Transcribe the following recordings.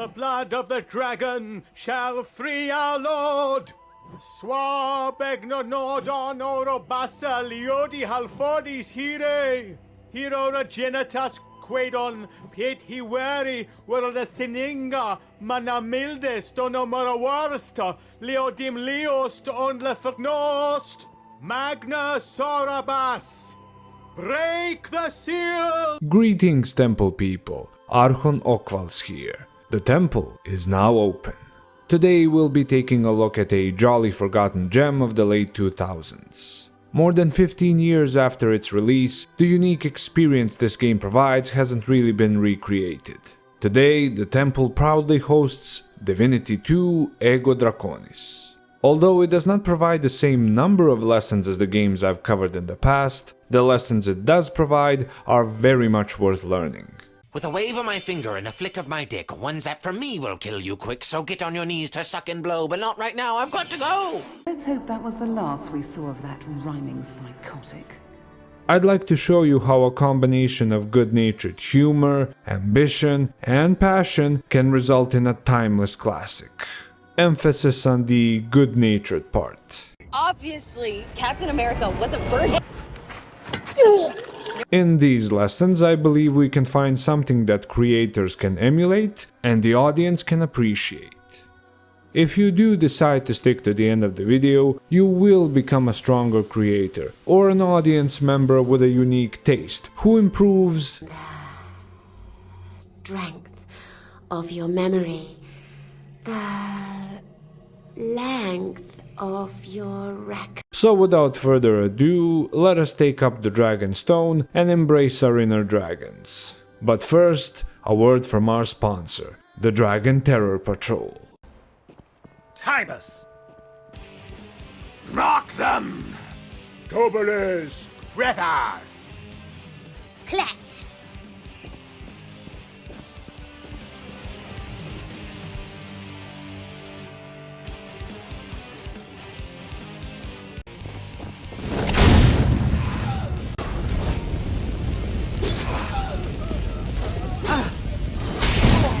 The blood of the dragon shall free our lord. Swab egnonodon orobasa liodi halfodis hire. Hero genitas quaedon piet hiweri world sininga manamildes donomorowarsta leodim leost on lefagnost. Magna Sorabas. Break the seal! Greetings, temple people. Archon Okval's here. The temple is now open. Today we'll be taking a look at a jolly forgotten gem of the late 2000s. More than 15 years after its release, the unique experience this game provides hasn't really been recreated. Today, the temple proudly hosts Divinity 2 Ego Draconis. Although it does not provide the same number of lessons as the games I've covered in the past, the lessons it does provide are very much worth learning. With a wave of my finger and a flick of my dick, one zap from me will kill you quick, so get on your knees to suck and blow, but not right now, I've got to go! Let's hope that was the last we saw of that rhyming psychotic. I'd like to show you how a combination of good-natured humor, ambition, and passion can result in a timeless classic. Emphasis on the good-natured part. Obviously, Captain America wasn't virgin. In these lessons, I believe we can find something that creators can emulate and the audience can appreciate. If you do decide to stick to the end of the video, you will become a stronger creator or an audience member with a unique taste who improves the strength of your memory, the length of your record. So without further ado, let us take up the Dragon Stone and embrace our inner dragons. But first, a word from our sponsor, the Dragon Terror Patrol. Tibus! Knock them! Tobelis! Greta! Plet!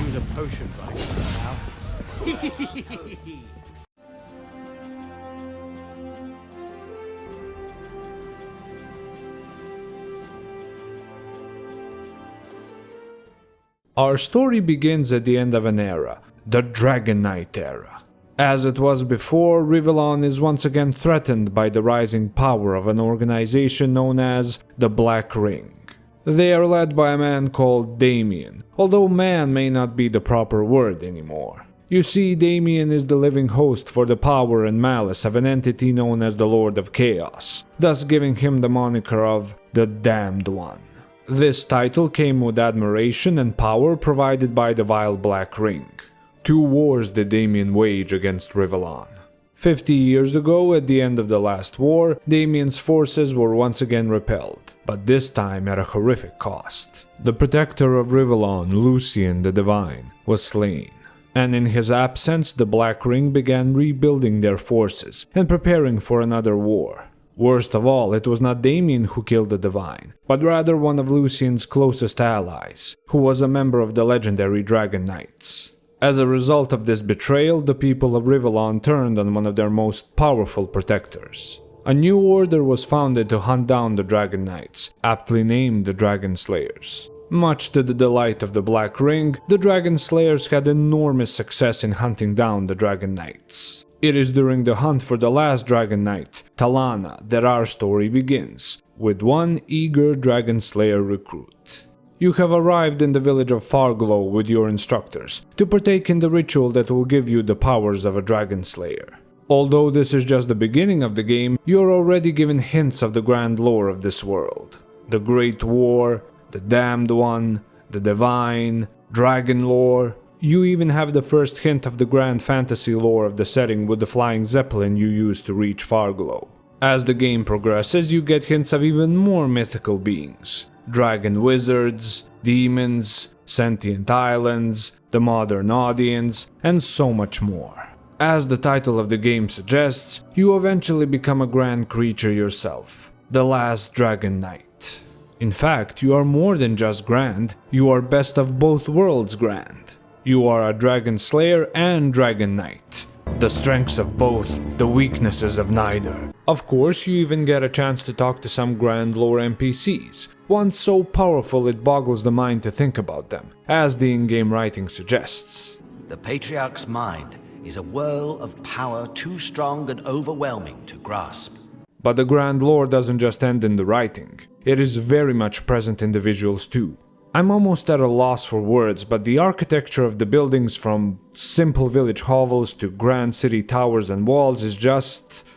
Use a potion right now. Our story begins at the end of an era, the Dragon Knight era. As it was before, Rivellon is once again threatened by the rising power of an organization known as the Black Ring. They are led by a man called Damian, although man may not be the proper word anymore. You see, Damian is the living host for the power and malice of an entity known as the Lord of Chaos, thus giving him the moniker of the Damned One. This title came with admiration and power provided by the vile Black Ring. 2 wars did Damian wage against Rivellon. 50 years ago, at the end of the last war, Damian's forces were once again repelled, but this time at a horrific cost. The protector of Rivellon, Lucian the Divine, was slain, and in his absence the Black Ring began rebuilding their forces and preparing for another war. Worst of all, it was not Damian who killed the Divine, but rather one of Lucian's closest allies, who was a member of the legendary Dragon Knights. As a result of this betrayal, the people of Rivellon turned on one of their most powerful protectors. A new order was founded to hunt down the Dragon Knights, aptly named the Dragon Slayers. Much to the delight of the Black Ring, the Dragon Slayers had enormous success in hunting down the Dragon Knights. It is during the hunt for the last Dragon Knight, Talana, that our story begins, with one eager Dragon Slayer recruit. You have arrived in the village of Farglow with your instructors, to partake in the ritual that will give you the powers of a Dragon Slayer. Although this is just the beginning of the game, you are already given hints of the grand lore of this world. The Great War, the Damned One, the Divine, Dragon lore. You even have the first hint of the grand fantasy lore of the setting with the flying zeppelin you use to reach Farglow. As the game progresses, you get hints of even more mythical beings. Dragon wizards, demons, sentient islands, the modern audience, and so much more. As the title of the game suggests, you eventually become a grand creature yourself, the last Dragon Knight. In fact, you are more than just grand, you are best of both worlds grand. You are a Dragon Slayer and Dragon Knight. The strengths of both, the weaknesses of neither. Of course, you even get a chance to talk to some Grand Lore NPCs, one so powerful it boggles the mind to think about them, as the in-game writing suggests. The Patriarch's mind is a whirl of power too strong and overwhelming to grasp. But the Grand Lore doesn't just end in the writing, it is very much present in the visuals too. I'm almost at a loss for words, but the architecture of the buildings, from simple village hovels to grand city towers and walls, is just,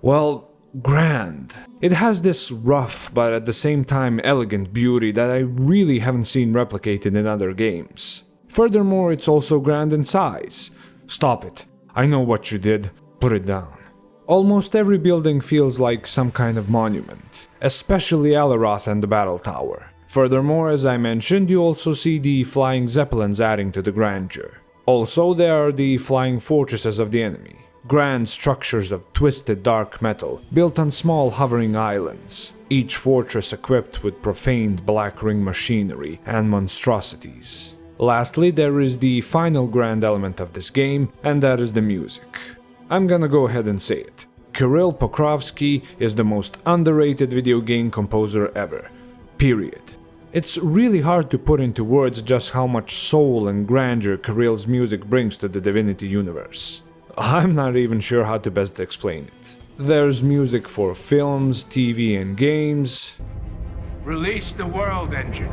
well, grand. It has this rough but at the same time elegant beauty that I really haven't seen replicated in other games. Furthermore, it's also grand in size. Stop it. I know what you did. Put it down. Almost every building feels like some kind of monument, especially Alaroth and the Battle Tower. Furthermore, as I mentioned, you also see the flying zeppelins adding to the grandeur. Also, there are the flying fortresses of the enemy, grand structures of twisted dark metal built on small hovering islands, each fortress equipped with profaned black ring machinery and monstrosities. Lastly, there is the final grand element of this game, and that is the music. I'm gonna go ahead and say it. Kirill Pokrovsky is the most underrated video game composer ever. Period. It's really hard to put into words just how much soul and grandeur Kirill's music brings to the Divinity universe. I'm not even sure how to best explain it. There's music for films, TV, and games. Release the world engine.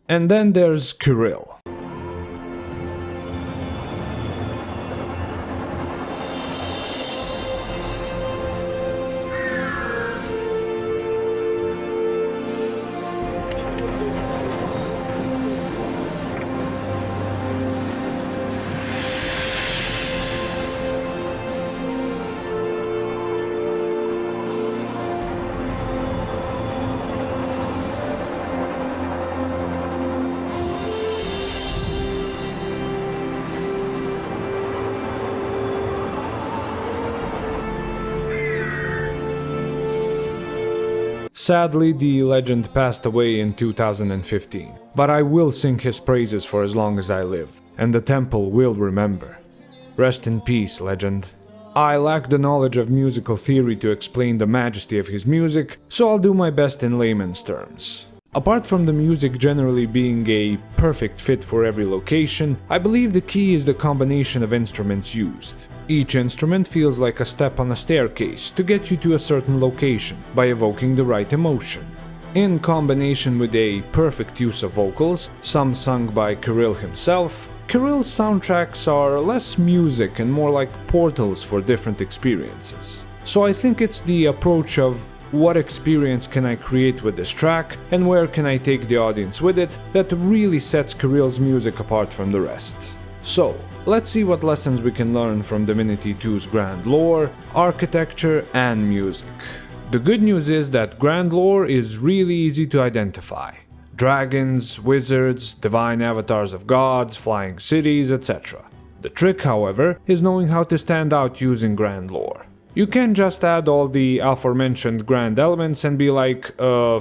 And then there's Kirill. Sadly, the legend passed away in 2015, but I will sing his praises for as long as I live, and the temple will remember. Rest in peace, legend. I lack the knowledge of musical theory to explain the majesty of his music, so I'll do my best in layman's terms. Apart from the music generally being a perfect fit for every location, I believe the key is the combination of instruments used. Each instrument feels like a step on a staircase to get you to a certain location by evoking the right emotion. In combination with a perfect use of vocals, some sung by Kirill himself, Kirill's soundtracks are less music and more like portals for different experiences. So I think it's the approach of what experience can I create with this track and where can I take the audience with it that really sets Kirill's music apart from the rest. So, let's see what lessons we can learn from Divinity 2's grand lore, architecture, and music. The good news is that grand lore is really easy to identify. Dragons, wizards, divine avatars of gods, flying cities, etc. The trick, however, is knowing how to stand out using grand lore. You can't just add all the aforementioned grand elements and be like,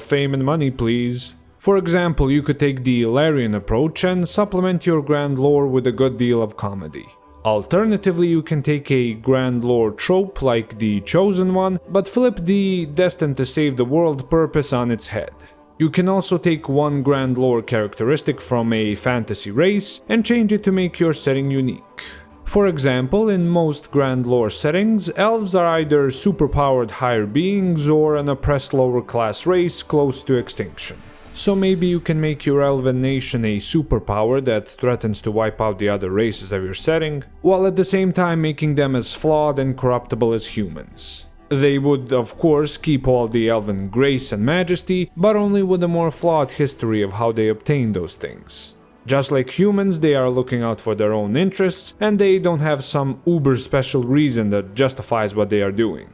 fame and money please. For example, you could take the Larian approach and supplement your grand lore with a good deal of comedy. Alternatively, you can take a grand lore trope like the Chosen One, but flip the destined to save the world purpose on its head. You can also take one grand lore characteristic from a fantasy race and change it to make your setting unique. For example, in most grand lore settings, elves are either superpowered higher beings or an oppressed lower class race close to extinction. So maybe you can make your elven nation a superpower that threatens to wipe out the other races of your setting, while at the same time making them as flawed and corruptible as humans. They would, of course, keep all the elven grace and majesty, but only with a more flawed history of how they obtained those things. Just like humans, they are looking out for their own interests, and they don't have some uber special reason that justifies what they are doing.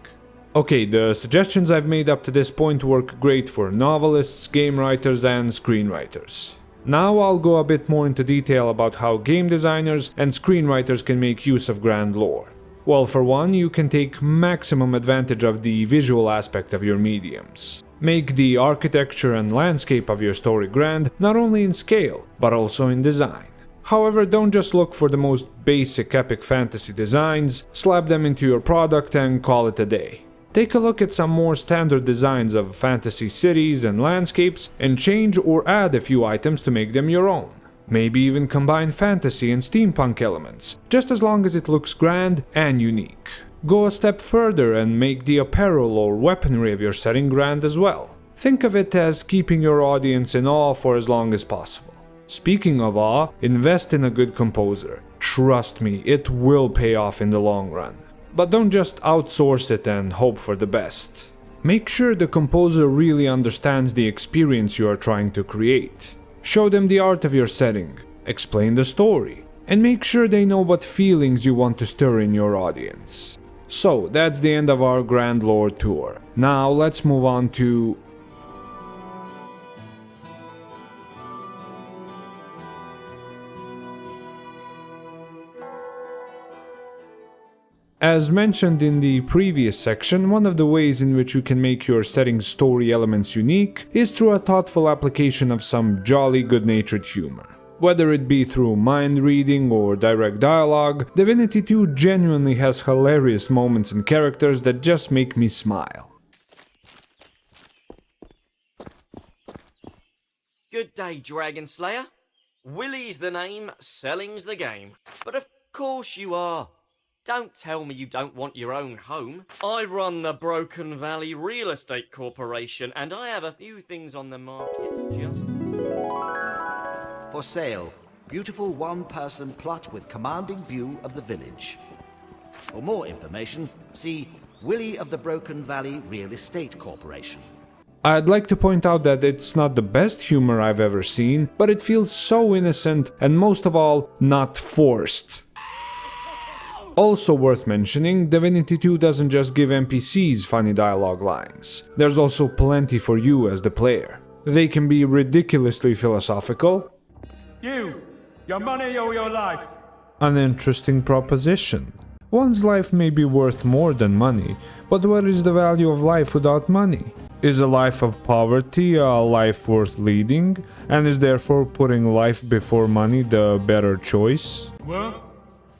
Okay, the suggestions I've made up to this point work great for novelists, game writers, and screenwriters. Now I'll go a bit more into detail about how game designers and screenwriters can make use of grand lore. Well, for one, you can take maximum advantage of the visual aspect of your mediums. Make the architecture and landscape of your story grand, not only in scale, but also in design. However, don't just look for the most basic epic fantasy designs, slap them into your product and call it a day. Take a look at some more standard designs of fantasy cities and landscapes and change or add a few items to make them your own. Maybe even combine fantasy and steampunk elements, just as long as it looks grand and unique. Go a step further and make the apparel or weaponry of your setting grand as well. Think of it as keeping your audience in awe for as long as possible. Speaking of awe, invest in a good composer. Trust me, it will pay off in the long run. But don't just outsource it and hope for the best. Make sure the composer really understands the experience you are trying to create. Show them the art of your setting, explain the story, and make sure they know what feelings you want to stir in your audience. So, that's the end of our Grand Lore tour. Now let's move on to... As mentioned in the previous section, one of the ways in which you can make your setting's story elements unique is through a thoughtful application of some jolly good-natured humor. Whether it be through mind reading or direct dialogue, Divinity 2 genuinely has hilarious moments and characters that just make me smile. Good day, Dragon Slayer. Willie's the name, selling's the game. But of course you are. Don't tell me you don't want your own home. I run the Broken Valley Real Estate Corporation, and I have a few things on the market just... For sale, beautiful one-person plot with commanding view of the village. For more information, see Willie of the Broken Valley Real Estate Corporation. I'd like to point out that it's not the best humor I've ever seen, but it feels so innocent and most of all, not forced. Also worth mentioning, Divinity 2 doesn't just give NPCs funny dialogue lines. There's also plenty for you as the player. They can be ridiculously philosophical. You! Your money or your life? An interesting proposition. One's life may be worth more than money, but what is the value of life without money? Is a life of poverty a life worth leading, and is therefore putting life before money the better choice? What?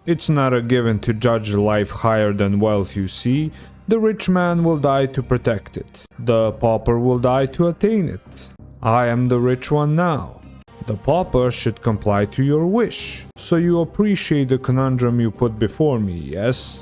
It's not a given to judge life higher than wealth, you see. The rich man will die to protect it. The pauper will die to attain it. I am the rich one now. The pauper should comply to your wish. So you appreciate the conundrum you put before me, yes?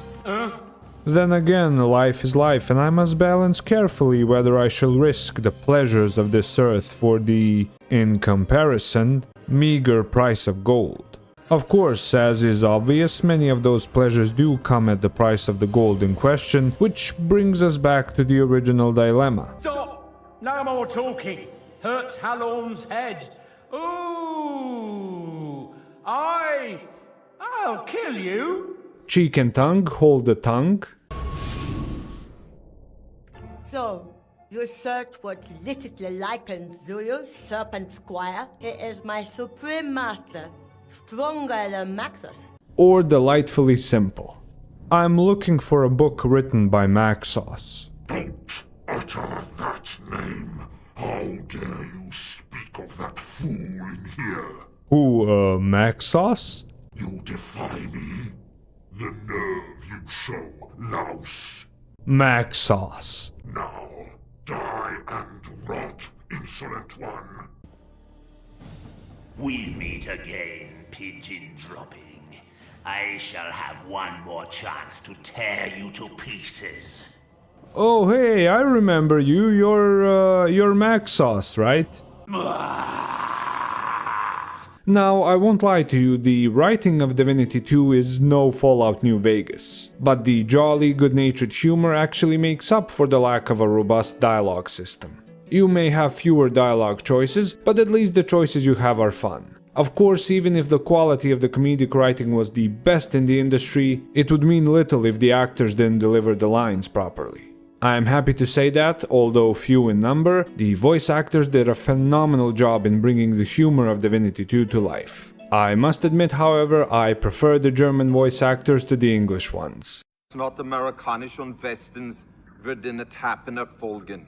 Then again, life is life, and I must balance carefully whether I shall risk the pleasures of this earth for the, in comparison, meager price of gold. Of course, as is obvious, many of those pleasures do come at the price of the gold in question, which brings us back to the original dilemma. Stop! No more talking! Hurts Halorn's head! Ooh! I'll kill you! Cheek and tongue, hold the tongue. So, you search what illicitly likens Zulu's Serpent Squire? He is my supreme master, stronger than Maxus. Or delightfully simple. I'm looking for a book written by Maxos. Don't utter that name. How dare you speak of that fool in here? Who, Maxos? You defy me? The nerve you show, louse. Maxos. Now, die and rot, insolent one. We meet again, pigeon dropping. I shall have one more chance to tear you to pieces. Oh hey, I remember you. You're Maxos, right? Now, I won't lie to you, the writing of Divinity 2 is no Fallout New Vegas, but the jolly, good-natured humor actually makes up for the lack of a robust dialogue system. You may have fewer dialogue choices, but at least the choices you have are fun. Of course, even if the quality of the comedic writing was the best in the industry, it would mean little if the actors didn't deliver the lines properly. I am happy to say that, although few in number, the voice actors did a phenomenal job in bringing the humor of Divinity 2 to life. I must admit, however, I prefer the German voice actors to the English ones. Not amerikanisch und westens würde nicht happen erfolgen.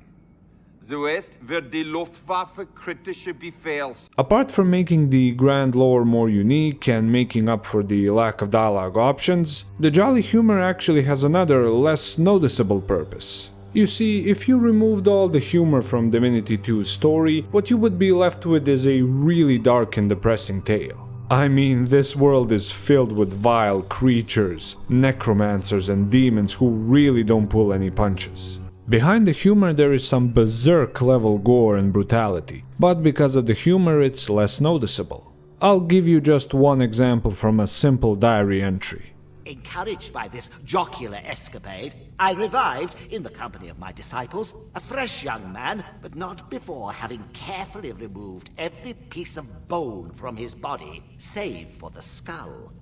Zuerst wird die Luftwaffe kritische Befehls. Apart from making the grand lore more unique and making up for the lack of dialogue options, the Jolly Humour actually has another, less noticeable purpose. You see, if you removed all the humor from Divinity 2's story, what you would be left with is a really dark and depressing tale. I mean, this world is filled with vile creatures, necromancers and demons who really don't pull any punches. Behind the humor there is some berserk level gore and brutality, but because of the humor it's less noticeable. I'll give you just one example from a simple diary entry. Encouraged by this jocular escapade, I revived, in the company of my disciples, a fresh young man, but not before having carefully removed every piece of bone from his body, save for the skull.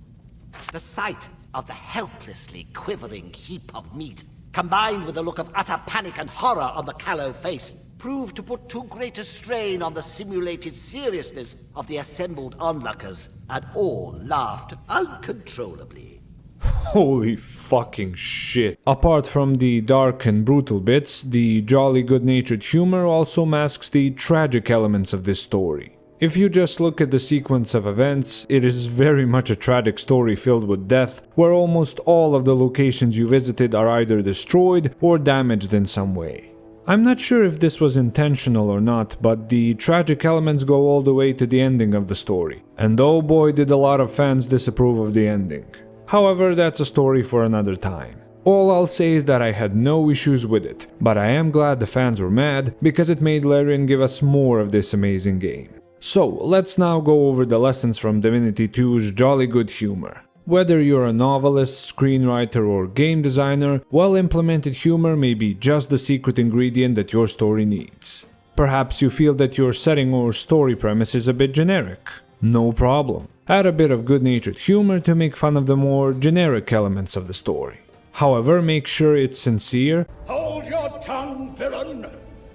The sight of the helplessly quivering heap of meat, combined with a look of utter panic and horror on the callow face, proved to put too great a strain on the simulated seriousness of the assembled onlookers, and all laughed uncontrollably. Holy fucking shit. Apart from the dark and brutal bits, the jolly good-natured humor also masks the tragic elements of this story. If you just look at the sequence of events, it is very much a tragic story filled with death, where almost all of the locations you visited are either destroyed or damaged in some way. I'm not sure if this was intentional or not, but the tragic elements go all the way to the ending of the story, and oh boy did a lot of fans disapprove of the ending. However, that's a story for another time. All I'll say is that I had no issues with it, but I am glad the fans were mad because it made Larian give us more of this amazing game. So, let's now go over the lessons from Divinity 2's jolly good humor. Whether you're a novelist, screenwriter or game designer, well-implemented humor may be just the secret ingredient that your story needs. Perhaps you feel that your setting or story premise is a bit generic. No problem. Add a bit of good-natured humor to make fun of the more generic elements of the story. However, make sure it's sincere. Hold your tongue, villain!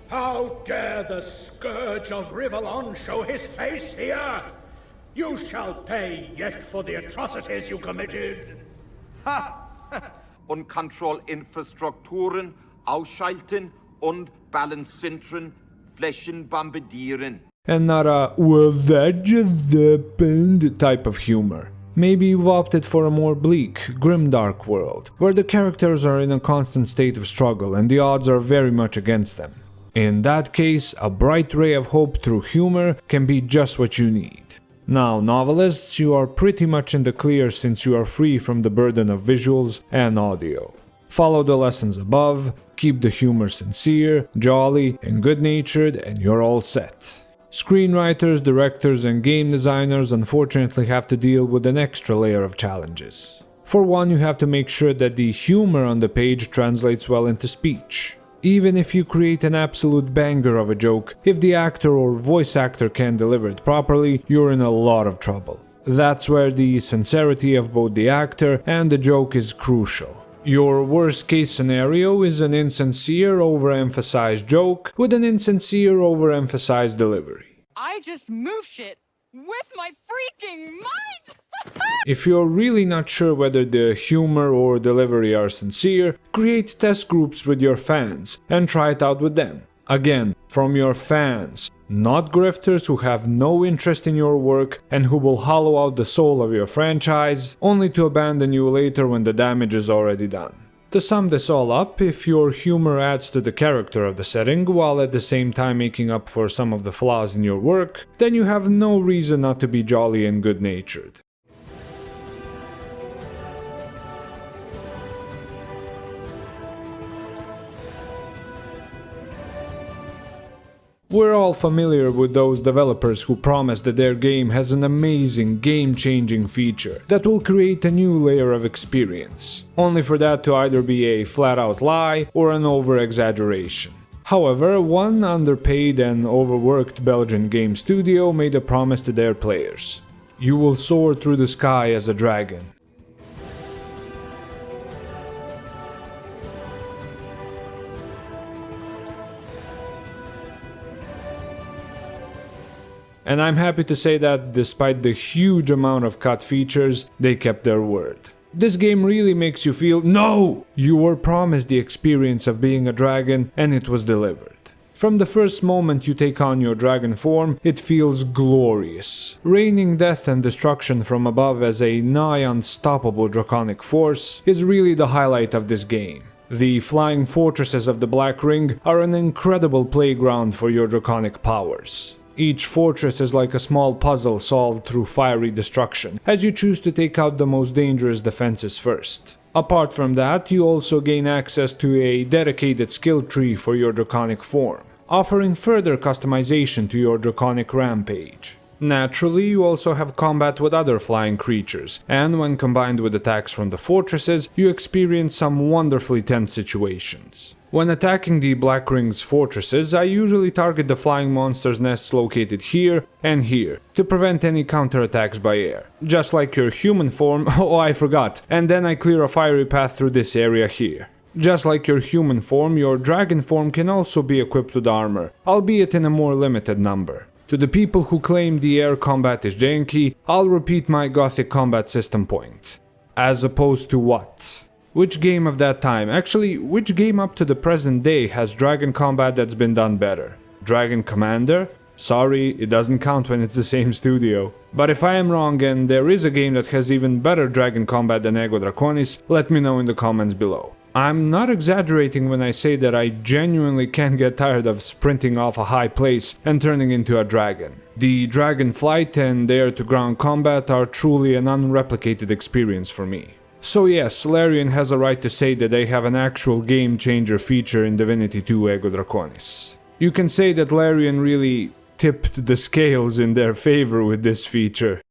How dare the scourge of Rivellon show his face here? You shall pay yet for the atrocities you committed. Ha! Und Kontrollinfrastrukturen ausschalten und balancieren, Flächen bombardieren. And not a "well that just happened" type of humor. Maybe you've opted for a more bleak, grimdark world, where the characters are in a constant state of struggle and the odds are very much against them. In that case, a bright ray of hope through humor can be just what you need. Now, novelists, you are pretty much in the clear since you are free from the burden of visuals and audio. Follow the lessons above, keep the humor sincere, jolly, and good-natured, and you're all set. Screenwriters, directors, and game designers unfortunately have to deal with an extra layer of challenges. For one, you have to make sure that the humor on the page translates well into speech. Even if you create an absolute banger of a joke, if the actor or voice actor can't deliver it properly, you're in a lot of trouble. That's where the sincerity of both the actor and the joke is crucial. Your worst case scenario is an insincere, overemphasized joke with an insincere, overemphasized delivery. I just move shit with my freaking mind! If you're really not sure whether the humor or delivery are sincere, create test groups with your fans and try it out with them. Again, from your fans, not grifters who have no interest in your work and who will hollow out the soul of your franchise, only to abandon you later when the damage is already done. To sum this all up, if your humor adds to the character of the setting while at the same time making up for some of the flaws in your work, then you have no reason not to be jolly and good-natured. We're all familiar with those developers who promise that their game has an amazing, game-changing feature that will create a new layer of experience, only for that to either be a flat-out lie or an over-exaggeration. However, one underpaid and overworked Belgian game studio made a promise to their players. You will soar through the sky as a dragon. And I'm happy to say that, despite the huge amount of cut features, they kept their word. This game really makes you feel, no! You were promised the experience of being a dragon, and it was delivered. From the first moment you take on your dragon form, it feels glorious. Raining death and destruction from above as a nigh unstoppable draconic force is really the highlight of this game. The flying fortresses of the Black Ring are an incredible playground for your draconic powers. Each fortress is like a small puzzle solved through fiery destruction, as you choose to take out the most dangerous defenses first. Apart from that, you also gain access to a dedicated skill tree for your draconic form, offering further customization to your draconic rampage. Naturally, you also have combat with other flying creatures, and when combined with attacks from the fortresses, you experience some wonderfully tense situations. When attacking the Black Ring's fortresses, I usually target the flying monsters' nests located here and here, to prevent any counterattacks by air. Just like your human form, oh I forgot, and then I clear a fiery path through this area here. Just like your human form, your dragon form can also be equipped with armor, albeit in a more limited number. To the people who claim the air combat is janky, I'll repeat my gothic combat system point. As opposed to what? Which game of that time, actually, which game up to the present day has dragon combat that's been done better? Dragon Commander? Sorry, it doesn't count when it's the same studio. But if I am wrong and there is a game that has even better dragon combat than Ego Draconis, let me know in the comments below. I'm not exaggerating when I say that I genuinely can't get tired of sprinting off a high place and turning into a dragon. The dragon flight and air-to-ground combat are truly an unreplicated experience for me. So yes, Larian has a right to say that they have an actual game-changer feature in Divinity 2 Ego Draconis. You can say that Larian really tipped the scales in their favor with this feature.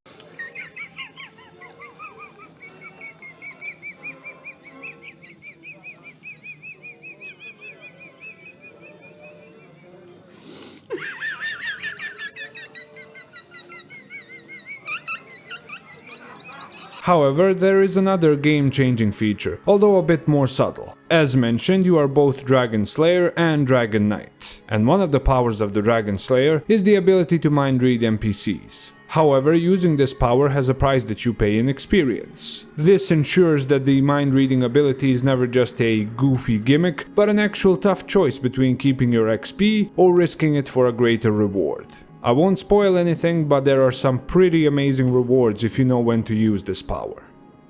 However, there is another game-changing feature, although a bit more subtle. As mentioned, you are both Dragon Slayer and Dragon Knight, and one of the powers of the Dragon Slayer is the ability to mind-read NPCs. However, using this power has a price that you pay in experience. This ensures that the mind-reading ability is never just a goofy gimmick, but an actual tough choice between keeping your XP or risking it for a greater reward. I won't spoil anything, but there are some pretty amazing rewards if you know when to use this power.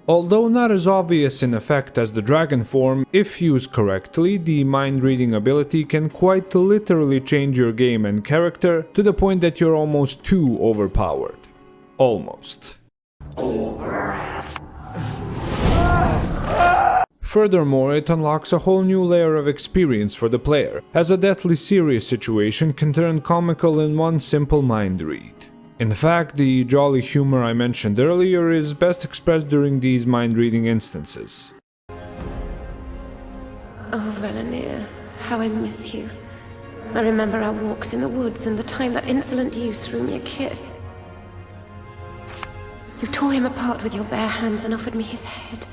Although not as obvious in effect as the dragon form, if used correctly, the mind-reading ability can quite literally change your game and character to the point that you're almost too overpowered. Almost. Furthermore, it unlocks a whole new layer of experience for the player, as a deathly serious situation can turn comical in one simple mind read. In fact, the jolly humor I mentioned earlier is best expressed during these mind-reading instances. Oh, Rivellon, how I miss you. I remember our walks in the woods and the time that insolent youth threw me a kiss. You tore him apart with your bare hands and offered me his head.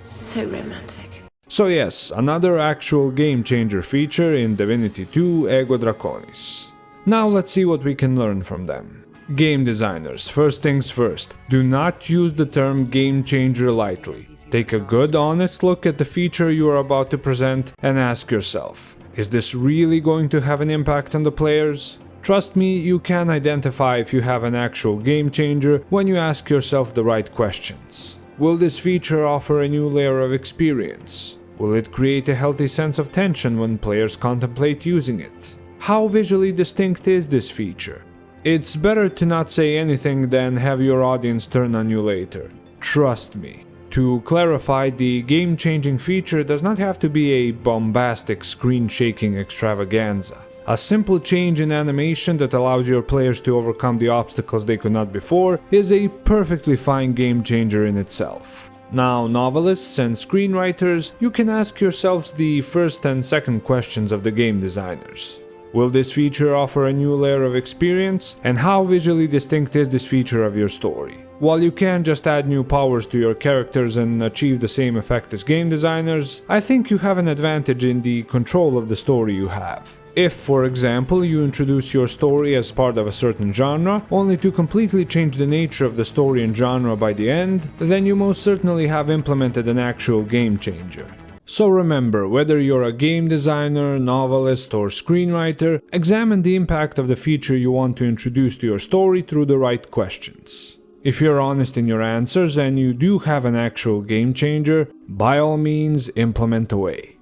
So romantic. So yes, another actual game-changer feature in Divinity 2 Ego Draconis. Now let's see what we can learn from them. Game designers, first things first, do not use the term game-changer lightly. Take a good, honest look at the feature you are about to present and ask yourself, is this really going to have an impact on the players? Trust me, you can identify if you have an actual game-changer when you ask yourself the right questions. Will this feature offer a new layer of experience? Will it create a healthy sense of tension when players contemplate using it? How visually distinct is this feature? It's better to not say anything than have your audience turn on you later. Trust me. To clarify, the game-changing feature does not have to be a bombastic screen-shaking extravaganza. A simple change in animation that allows your players to overcome the obstacles they could not before is a perfectly fine game changer in itself. Now, novelists and screenwriters, you can ask yourselves the first and second questions of the game designers. Will this feature offer a new layer of experience? And how visually distinct is this feature of your story? While you can just add new powers to your characters and achieve the same effect as game designers, I think you have an advantage in the control of the story you have. If, for example, you introduce your story as part of a certain genre, only to completely change the nature of the story and genre by the end, then you most certainly have implemented an actual game changer. So remember, whether you're a game designer, novelist, or screenwriter, examine the impact of the feature you want to introduce to your story through the right questions. If you're honest in your answers and you do have an actual game changer, by all means implement away.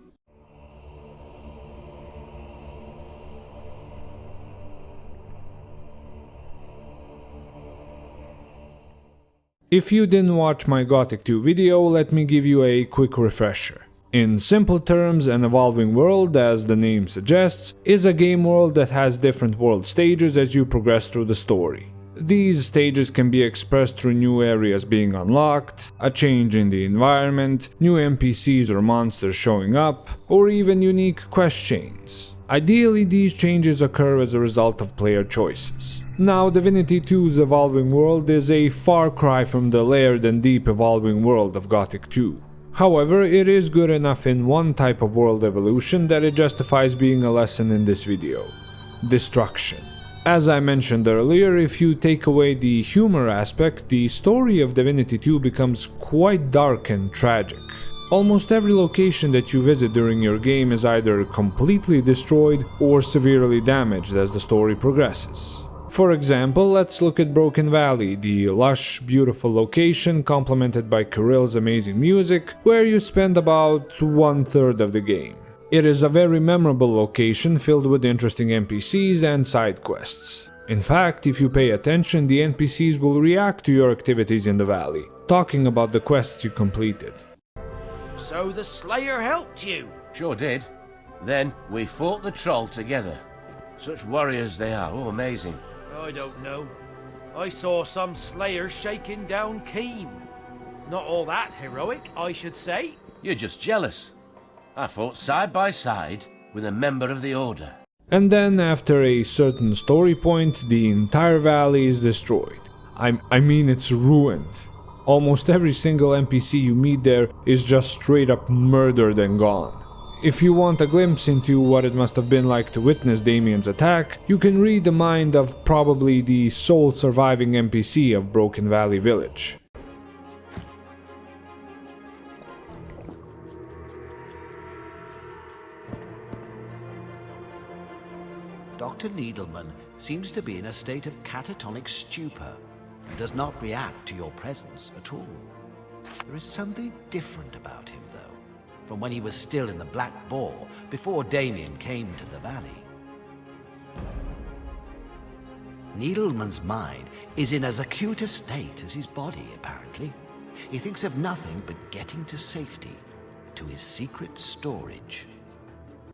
If you didn't watch my Gothic 2 video, let me give you a quick refresher. In simple terms, an evolving world, as the name suggests, is a game world that has different world stages as you progress through the story. These stages can be expressed through new areas being unlocked, a change in the environment, new NPCs or monsters showing up, or even unique quest chains. Ideally, these changes occur as a result of player choices. Now, Divinity 2's evolving world is a far cry from the layered and deep evolving world of Gothic 2. However, it is good enough in one type of world evolution that it justifies being a lesson in this video: destruction. As I mentioned earlier, if you take away the humor aspect, the story of Divinity 2 becomes quite dark and tragic. Almost every location that you visit during your game is either completely destroyed or severely damaged as the story progresses. For example, let's look at Broken Valley, the lush, beautiful location complemented by Kirill's amazing music, where you spend about 1/3 of the game. It is a very memorable location filled with interesting NPCs and side quests. In fact, if you pay attention, the NPCs will react to your activities in the valley, talking about the quests you completed. So the Slayer helped you? Sure did. Then we fought the troll together. Such warriors they are, oh amazing. I don't know. I saw some Slayers shaking down Keen. Not all that heroic, I should say. You're just jealous. I fought side by side with a member of the Order. And then, after a certain story point, the entire valley is destroyed. I mean, it's ruined. Almost every single NPC you meet there is just straight up murdered and gone. If you want a glimpse into what it must have been like to witness Damian's attack, you can read the mind of probably the sole surviving NPC of Broken Valley Village. Dr. Needleman seems to be in a state of catatonic stupor and does not react to your presence at all. There is something different about him, though, from when he was still in the Black Boar before Damian came to the valley. Needleman's mind is in as acute a state as his body, apparently. He thinks of nothing but getting to safety, to his secret storage.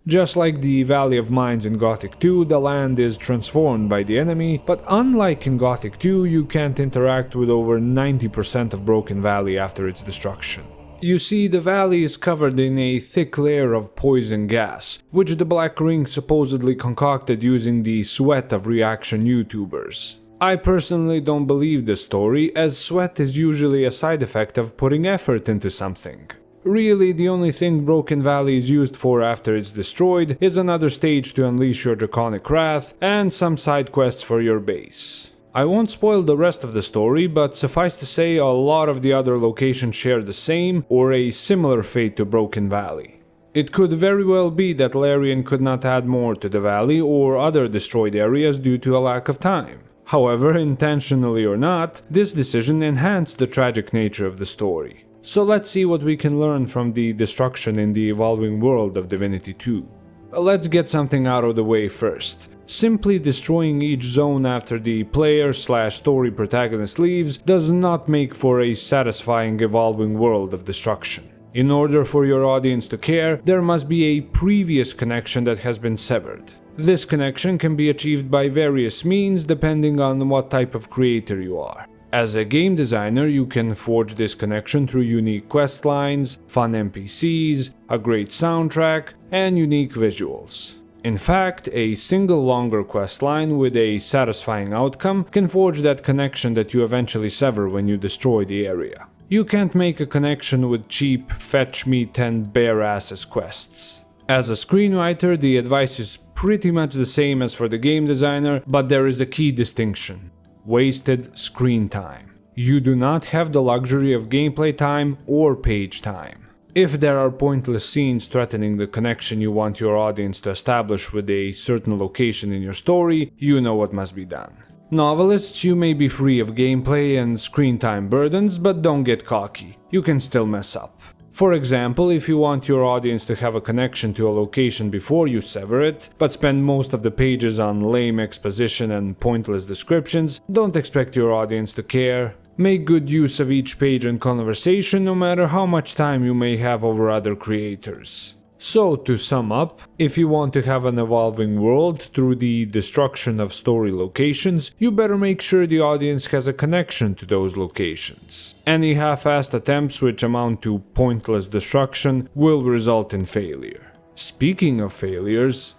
Just like the Valley of Mines in Gothic 2, the land is transformed by the enemy, but unlike in Gothic 2, you can't interact with over 90% of Broken Valley after its destruction. You see, the valley is covered in a thick layer of poison gas, which the Black Ring supposedly concocted using the sweat of reaction YouTubers. I personally don't believe this story, as sweat is usually a side effect of putting effort into something. Really, the only thing Broken Valley is used for after it's destroyed is another stage to unleash your draconic wrath and some side quests for your base. I won't spoil the rest of the story, but suffice to say a lot of the other locations share the same or a similar fate to Broken Valley. It could very well be that Larian could not add more to the valley or other destroyed areas due to a lack of time. However, intentionally or not, this decision enhanced the tragic nature of the story. So let's see what we can learn from the destruction in the evolving world of Divinity 2. Let's get something out of the way first. Simply destroying each zone after the player/story protagonist leaves does not make for a satisfying evolving world of destruction. In order for your audience to care, there must be a previous connection that has been severed. This connection can be achieved by various means depending on what type of creator you are. As a game designer, you can forge this connection through unique quest lines, fun NPCs, a great soundtrack, and unique visuals. In fact, a single longer quest line with a satisfying outcome can forge that connection that you eventually sever when you destroy the area. You can't make a connection with cheap fetch me 10 bare asses quests. As a screenwriter, the advice is pretty much the same as for the game designer, but there is a key distinction: wasted screen time. You do not have the luxury of gameplay time or page time. If there are pointless scenes threatening the connection you want your audience to establish with a certain location in your story, you know what must be done. Novelists, you may be free of gameplay and screen time burdens, but don't get cocky. You can still mess up. For example, if you want your audience to have a connection to a location before you sever it, but spend most of the pages on lame exposition and pointless descriptions, don't expect your audience to care. Make good use of each page and conversation, no matter how much time you may have over other creators. So, to sum up, if you want to have an evolving world through the destruction of story locations, you better make sure the audience has a connection to those locations. Any half-assed attempts which amount to pointless destruction will result in failure. Speaking of failures,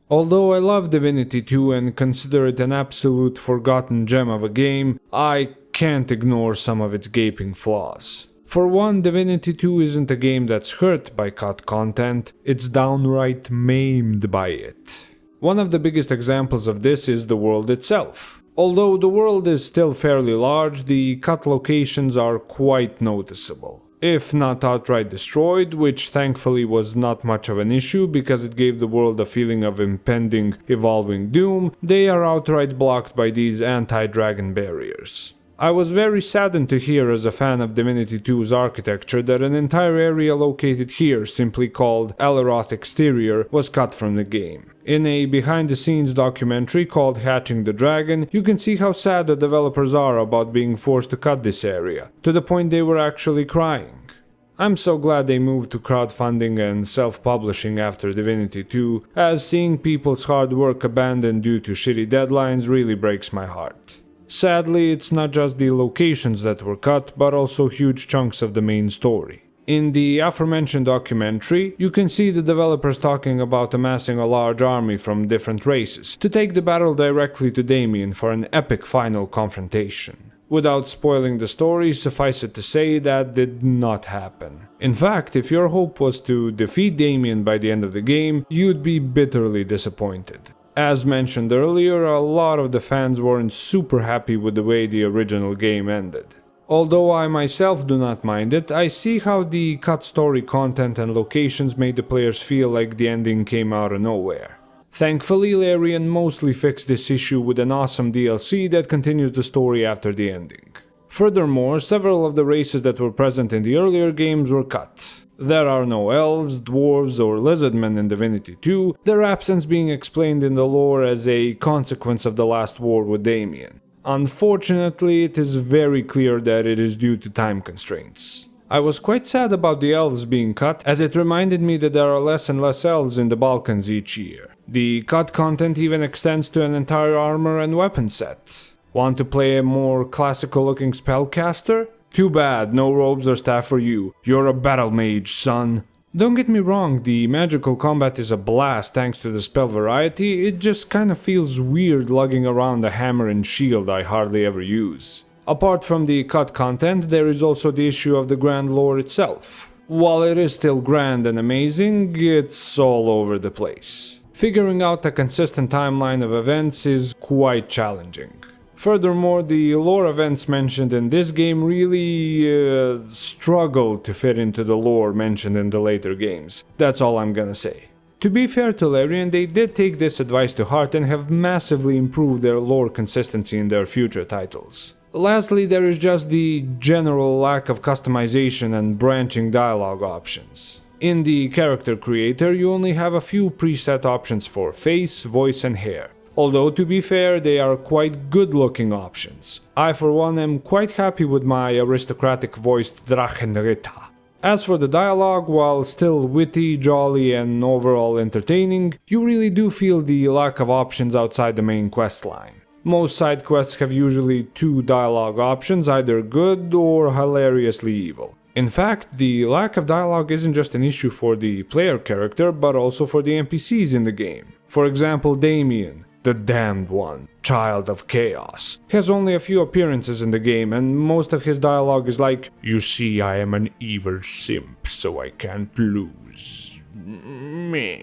although I love Divinity 2 and consider it an absolute forgotten gem of a game, I can't ignore some of its gaping flaws. For one, Divinity 2 isn't a game that's hurt by cut content, it's downright maimed by it. One of the biggest examples of this is the world itself. Although the world is still fairly large, the cut locations are quite noticeable. If not outright destroyed, which thankfully was not much of an issue because it gave the world a feeling of impending, evolving doom, they are outright blocked by these anti-dragon barriers. I was very saddened to hear as a fan of Divinity 2's architecture that an entire area located here, simply called Eleroth Exterior, was cut from the game. In a behind-the-scenes documentary called Hatching the Dragon, you can see how sad the developers are about being forced to cut this area, to the point they were actually crying. I'm so glad they moved to crowdfunding and self-publishing after Divinity 2, as seeing people's hard work abandoned due to shitty deadlines really breaks my heart. Sadly, it's not just the locations that were cut, but also huge chunks of the main story. In the aforementioned documentary, you can see the developers talking about amassing a large army from different races to take the battle directly to Damian for an epic final confrontation. Without spoiling the story, suffice it to say that did not happen. In fact, if your hope was to defeat Damian by the end of the game, you'd be bitterly disappointed. As mentioned earlier, a lot of the fans weren't super happy with the way the original game ended. Although I myself do not mind it, I see how the cut story content and locations made the players feel like the ending came out of nowhere. Thankfully, Larian mostly fixed this issue with an awesome DLC that continues the story after the ending. Furthermore, several of the races that were present in the earlier games were cut. There are no elves, dwarves, or lizardmen in Divinity 2, their absence being explained in the lore as a consequence of the last war with Damian. Unfortunately, it is very clear that it is due to time constraints. I was quite sad about the elves being cut, as it reminded me that there are less and less elves in the Balkans each year. The cut content even extends to an entire armor and weapon set. Want to play a more classical looking spellcaster? Too bad, no robes or staff for you. You're a battle mage, son. Don't get me wrong, the magical combat is a blast thanks to the spell variety, it just kinda feels weird lugging around a hammer and shield I hardly ever use. Apart from the cut content, there is also the issue of the grand lore itself. While it is still grand and amazing, it's all over the place. Figuring out a consistent timeline of events is quite challenging. Furthermore, the lore events mentioned in this game really struggle to fit into the lore mentioned in the later games. That's all I'm gonna say. To be fair to Larian, they did take this advice to heart and have massively improved their lore consistency in their future titles. Lastly, there is just the general lack of customization and branching dialogue options. In the character creator, you only have a few preset options for face, voice, and hair. Although, to be fair, they are quite good-looking options. I, for one, am quite happy with my aristocratic-voiced Drachenritter. As for the dialogue, while still witty, jolly, and overall entertaining, you really do feel the lack of options outside the main questline. Most side quests have usually two dialogue options, either good or hilariously evil. In fact, the lack of dialogue isn't just an issue for the player character, but also for the NPCs in the game. For example, Damian, the Damned One, Child of Chaos, has only a few appearances in the game, and most of his dialogue is like, "You see, I am an evil simp, so I can't lose. Meh."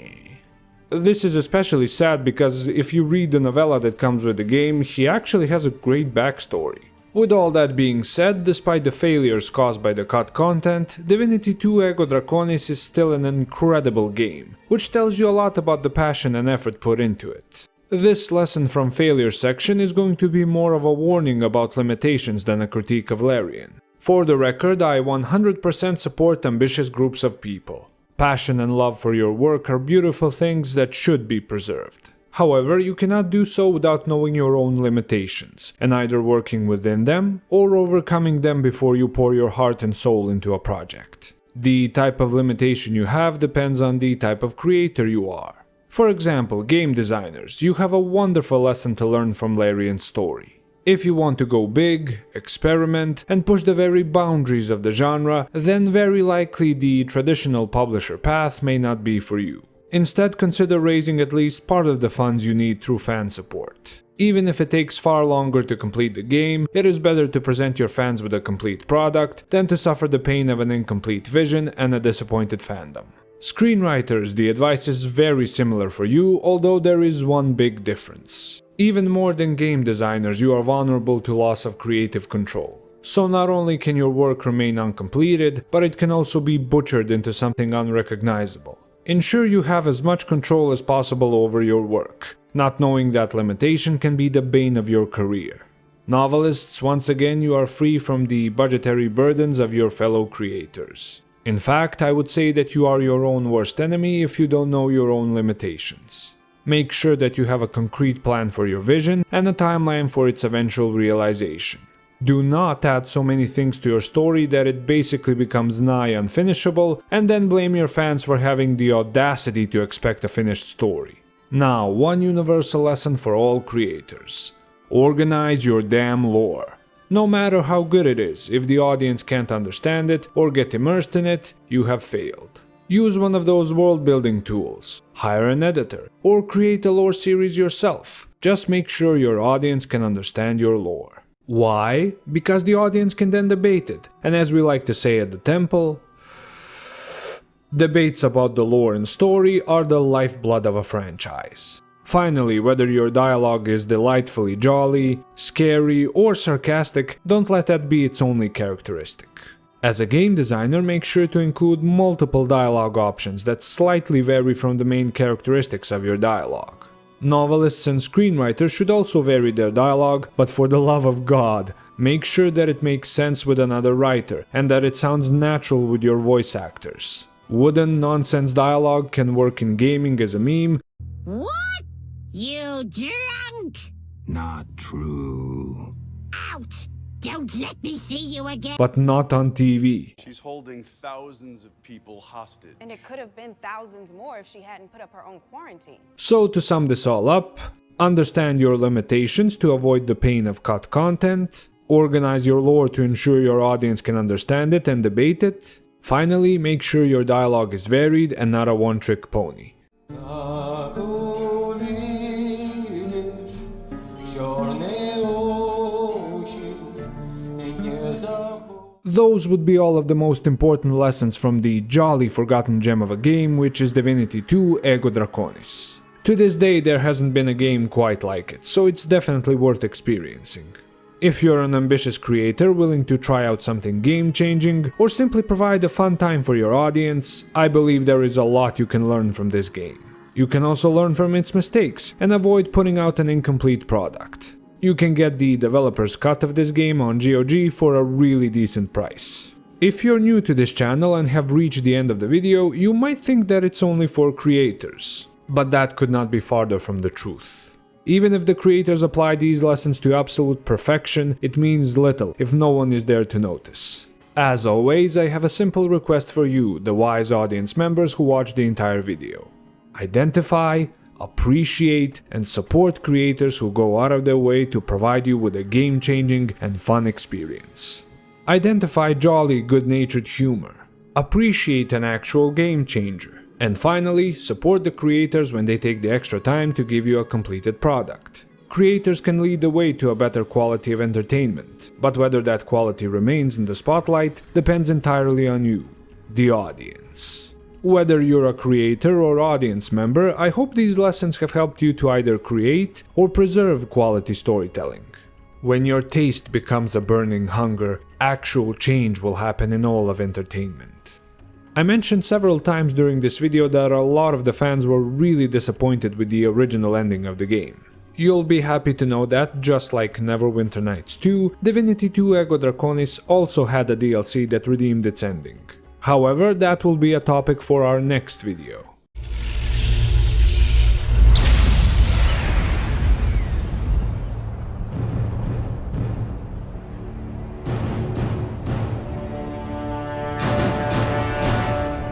This is especially sad because if you read the novella that comes with the game, he actually has a great backstory. With all that being said, despite the failures caused by the cut content, Divinity 2 Ego Draconis is still an incredible game, which tells you a lot about the passion and effort put into it. This lesson from failure section is going to be more of a warning about limitations than a critique of Larian. For the record, I 100% support ambitious groups of people. Passion and love for your work are beautiful things that should be preserved. However, you cannot do so without knowing your own limitations, and either working within them or overcoming them before you pour your heart and soul into a project. The type of limitation you have depends on the type of creator you are. For example, game designers, you have a wonderful lesson to learn from Larian's story. If you want to go big, experiment, and push the very boundaries of the genre, then very likely the traditional publisher path may not be for you. Instead, consider raising at least part of the funds you need through fan support. Even if it takes far longer to complete the game, it is better to present your fans with a complete product than to suffer the pain of an incomplete vision and a disappointed fandom. Screenwriters, the advice is very similar for you, although there is one big difference. Even more than game designers, you are vulnerable to loss of creative control. So not only can your work remain uncompleted, but it can also be butchered into something unrecognizable. Ensure you have as much control as possible over your work. Not knowing that limitation can be the bane of your career. Novelists, once again, you are free from the budgetary burdens of your fellow creators. In fact, I would say that you are your own worst enemy if you don't know your own limitations. Make sure that you have a concrete plan for your vision and a timeline for its eventual realization. Do not add so many things to your story that it basically becomes nigh unfinishable, and then blame your fans for having the audacity to expect a finished story. Now, one universal lesson for all creators. Organize your damn lore. No matter how good it is, if the audience can't understand it or get immersed in it, you have failed. Use one of those world-building tools, hire an editor, or create a lore series yourself. Just make sure your audience can understand your lore. Why? Because the audience can then debate it, and as we like to say at the temple, debates about the lore and story are the lifeblood of a franchise. Finally, whether your dialogue is delightfully jolly, scary, or sarcastic, don't let that be its only characteristic. As a game designer, make sure to include multiple dialogue options that slightly vary from the main characteristics of your dialogue. Novelists and screenwriters should also vary their dialogue, but for the love of God, make sure that it makes sense with another writer and that it sounds natural with your voice actors. Wooden nonsense dialogue can work in gaming as a meme. What? You drunk? Not true. Out! Don't let me see you again! But not on TV. She's holding thousands of people hostage. And it could have been thousands more if she hadn't put up her own quarantine. So to sum this all up, understand your limitations to avoid the pain of cut content, organize your lore to ensure your audience can understand it and debate it, finally make sure your dialogue is varied and not a one-trick pony. Those would be all of the most important lessons from the jolly forgotten gem of a game, which is Divinity 2 Ego Draconis. To this day there hasn't been a game quite like it, so it's definitely worth experiencing. If you're an ambitious creator willing to try out something game-changing, or simply provide a fun time for your audience, I believe there is a lot you can learn from this game. You can also learn from its mistakes and avoid putting out an incomplete product. You can get the developer's cut of this game on GOG for a really decent price. If you're new to this channel and have reached the end of the video, you might think that it's only for creators, but that could not be farther from the truth. Even if the creators apply these lessons to absolute perfection, it means little if no one is there to notice. As always, I have a simple request for you, the wise audience members who watch the entire video. Identify, appreciate, and support creators who go out of their way to provide you with a game-changing and fun experience. Identify jolly, good-natured humor. Appreciate an actual game changer. And finally, support the creators when they take the extra time to give you a completed product. Creators can lead the way to a better quality of entertainment, but whether that quality remains in the spotlight depends entirely on you, the audience. Whether you're a creator or audience member, I hope these lessons have helped you to either create or preserve quality storytelling. When your taste becomes a burning hunger, actual change will happen in all of entertainment. I mentioned several times during this video that a lot of the fans were really disappointed with the original ending of the game. You'll be happy to know that, just like Neverwinter Nights 2, Divinity 2 Ego Draconis also had a DLC that redeemed its ending. However, that will be a topic for our next video.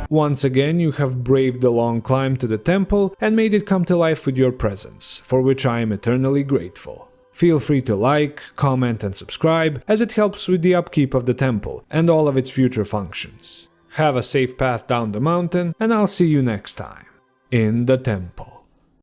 Once again, you have braved the long climb to the temple and made it come to life with your presence, for which I am eternally grateful. Feel free to like, comment and subscribe, as it helps with the upkeep of the temple and all of its future functions. Have a safe path down the mountain, and I'll see you next time in the temple.